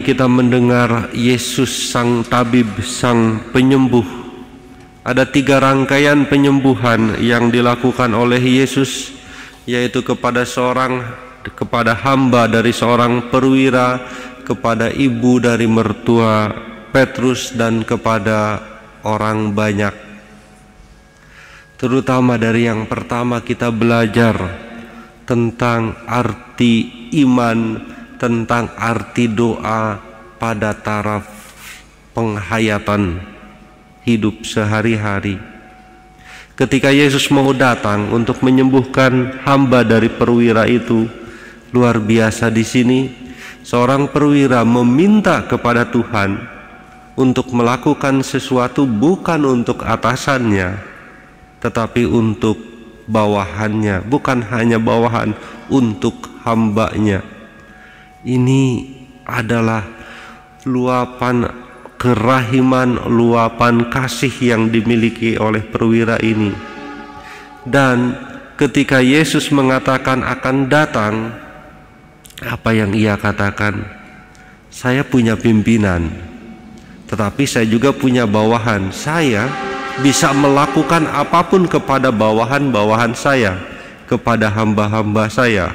kita mendengar Yesus sang tabib, sang penyembuh. Ada 3 rangkaian penyembuhan yang dilakukan oleh Yesus, yaitu kepada hamba dari seorang perwira, kepada ibu dari mertua Petrus, dan kepada orang banyak. Terutama dari yang pertama kita belajar tentang arti iman, tentang arti doa pada taraf penghayatan hidup sehari-hari. Ketika Yesus mau datang untuk menyembuhkan hamba dari perwira itu, luar biasa di sini. Seorang perwira meminta kepada Tuhan untuk melakukan sesuatu bukan untuk atasannya, tetapi untuk bawahannya, bukan hanya bawahan, untuk hambanya. Ini adalah luapan kerahiman, luapan kasih yang dimiliki oleh perwira ini. Dan ketika Yesus mengatakan akan datang, apa yang ia katakan? Saya punya pimpinan, tetapi saya juga punya bawahan. Saya bisa melakukan apapun kepada bawahan-bawahan saya, kepada hamba-hamba saya,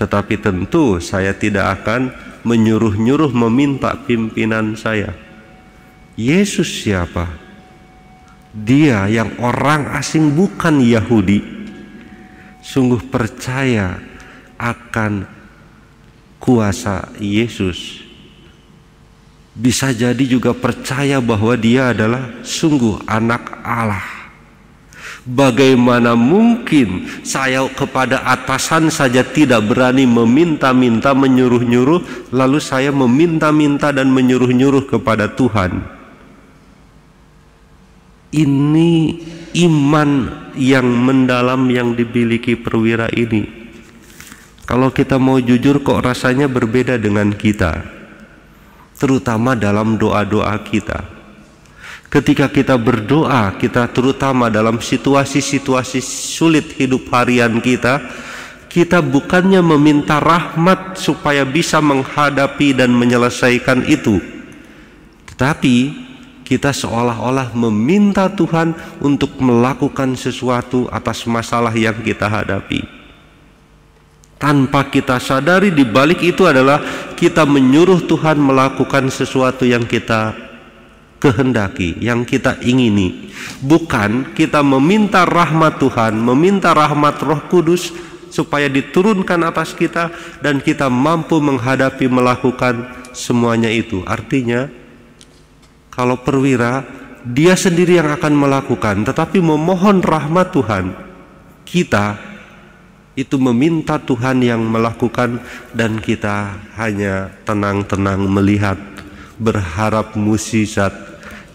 tetapi tentu saya tidak akan menyuruh-nyuruh meminta pimpinan saya. Yesus siapa? Dia yang orang asing, bukan Yahudi, sungguh percaya akan kuasa Yesus. Bisa jadi juga percaya bahwa dia adalah sungguh anak Allah. Bagaimana mungkin saya kepada atasan saja tidak berani meminta-minta, menyuruh-nyuruh, lalu saya meminta-minta dan menyuruh-nyuruh kepada Tuhan? Ini iman yang mendalam yang dimiliki perwira ini. Kalau kita mau jujur, kok rasanya berbeda dengan kita, terutama dalam doa-doa kita. Ketika kita berdoa, kita terutama dalam situasi-situasi sulit hidup harian kita bukannya meminta rahmat supaya bisa menghadapi dan menyelesaikan itu, tetapi kita seolah-olah meminta Tuhan untuk melakukan sesuatu atas masalah yang kita hadapi. Tanpa kita sadari, di balik itu adalah kita menyuruh Tuhan melakukan sesuatu yang kita kehendaki, yang kita ingini. Bukan kita meminta rahmat Tuhan, meminta rahmat Roh Kudus supaya diturunkan atas kita dan kita mampu menghadapi, melakukan semuanya itu. Artinya, kalau perwira, dia sendiri yang akan melakukan, tetapi memohon rahmat Tuhan. Kita itu meminta Tuhan yang melakukan, dan kita hanya tenang-tenang melihat, berharap mukjizat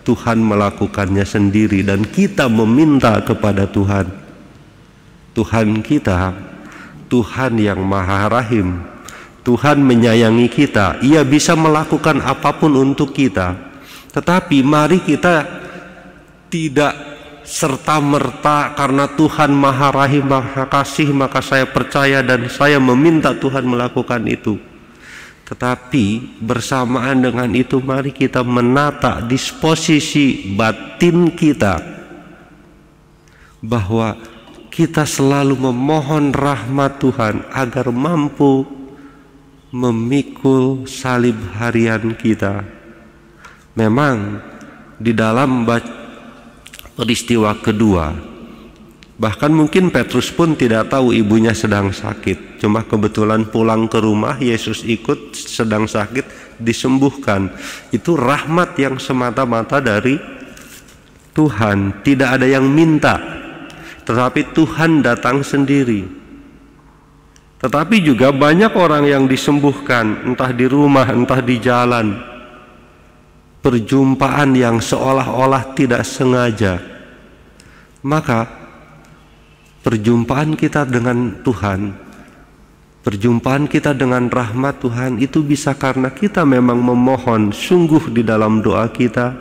Tuhan melakukannya sendiri, dan kita meminta kepada Tuhan. Tuhan kita, Tuhan yang Maha Rahim, Tuhan menyayangi kita. Ia bisa melakukan apapun untuk kita. Tetapi mari kita tidak serta-merta karena Tuhan Maha Rahim, Maha Kasih, maka saya percaya dan saya meminta Tuhan melakukan itu. Tetapi bersamaan dengan itu, mari kita menata disposisi batin kita, bahwa kita selalu memohon rahmat Tuhan agar mampu memikul salib harian kita. Memang di dalam peristiwa kedua, bahkan mungkin Petrus pun tidak tahu ibunya sedang sakit. Cuma kebetulan pulang ke rumah, Yesus ikut, sedang sakit, disembuhkan. Itu rahmat yang semata-mata dari Tuhan. Tidak ada yang minta, tetapi Tuhan datang sendiri. Tetapi juga banyak orang yang disembuhkan, entah di rumah, entah di jalan. Perjumpaan yang seolah-olah tidak sengaja. Maka perjumpaan kita dengan Tuhan, perjumpaan kita dengan rahmat Tuhan itu bisa karena kita memang memohon sungguh di dalam doa kita,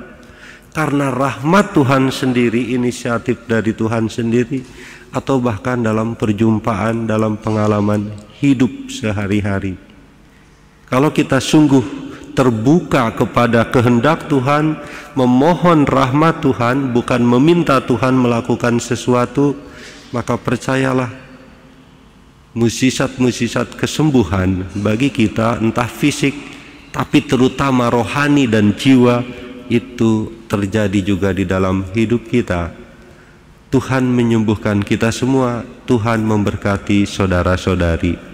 karena rahmat Tuhan sendiri, inisiatif dari Tuhan sendiri, atau bahkan dalam perjumpaan, dalam pengalaman hidup sehari-hari. Kalau kita sungguh terbuka kepada kehendak Tuhan, memohon rahmat Tuhan, bukan meminta Tuhan melakukan sesuatu, maka percayalah, mukjizat-mukjizat kesembuhan bagi kita, entah fisik tapi terutama rohani dan jiwa, itu terjadi juga di dalam hidup kita. Tuhan menyembuhkan kita semua. Tuhan memberkati saudara-saudari.